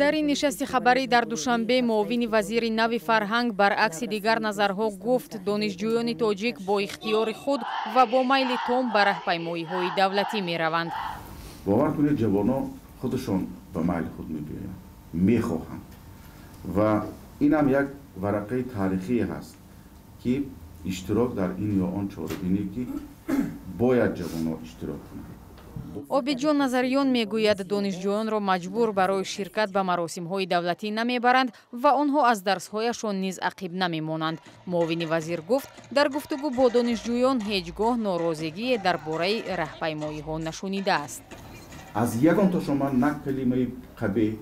дар ин нишасти хабарӣ дар Душанбе муовини вазири нави фарҳанг баръакси дигар назарҳо гуфт донишҷӯёни тоҷик бо ихтиёри худ ва бо майли том ба раҳпаймоиҳои давлатӣ мераванд. бовар кунед ҷавоно худашон ба майли худ мегӯянд, мехоҳанд ва инам як варақаи таърихӣ ҳаст ки иштирок дар ин ё он чорабинӣ ки бояд ҷавоно иштирок кунанд. обиҷон назариён мегӯяд донишҷӯёнро маҷбур барои ширкат ба маросимҳои давлатӣ намебаранд ва онҳо аз дарсҳояшон низ ақиб намемонанд. муовини вазир гуфт дар гуфтугӯ бо донишҷӯён ҳеҷ гоҳ норозигие дар бораи раҳпаймоиҳо нашудааст. аз ягон тошоман на калимаи қабеҳ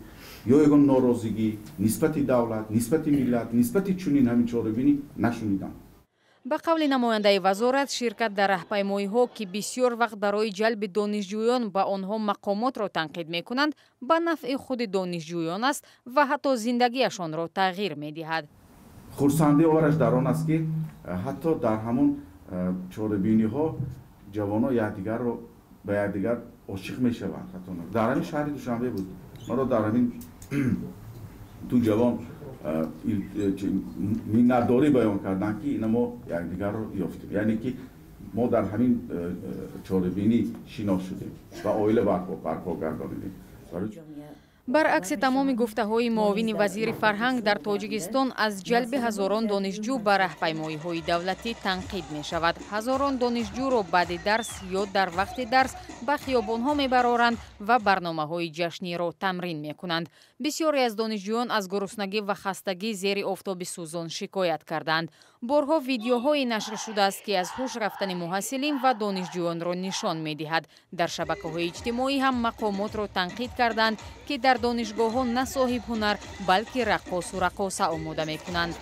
ё ягон норозигӣ нисбати давлат, нисбати миллат, нисбати чунин ҳамин чорабинӣ нашунидам. ба қавли намояндаи вазорат, ширкат дар раҳпаймоиҳо ки бисёр вақт барои ҷалби донишҷӯён ба онҳо мақомотро танқид мекунанд, ба нафъи худи донишҷӯён аст ва ҳатто зиндагиашонро тағйир медиҳад. хурсандии овараш дар он аст ки ҳатто дар ҳамон чорабиниҳо ҷавоно якдигарро ба якдигар ошиқ мешаванд. дар ҳамин шаҳри Душанбе буд. маро дар ҳамин ду ҷавон миннатдорӣ баён кардан ки ина мо якдигарро ёфтем, яъне ки мо дар ҳамин чорабинӣ шинос шудем ва оила барпо гардонидем. баръакси тамоми гуфтаҳои муовини вазири фарҳанг дар Тоҷикистон аз ҷалби ҳазорон донишҷӯ ба раҳпаймоиҳои давлатӣ танқид мешавад. ҳазорон донишҷӯро баъди дарс ё дар вақти дарс ба хиёбонҳо мебароранд ва барномаҳои ҷашниро тамрин мекунанд. бисёре аз донишҷӯён аз гуруснагӣ ва хастагӣ зери офтоби сӯзон шикоят карданд. борҳо видеоҳое нашр шудааст ки аз ҳуш рафтани муҳасиллин ва донишҷӯёнро нишон медиҳад. дар шабакаҳои иҷтимоӣ ҳам мақомотро танқид карданд ки дар донишгоҳҳо на соҳиб ҳунар, балки раққосу раққоса омода мекунанд.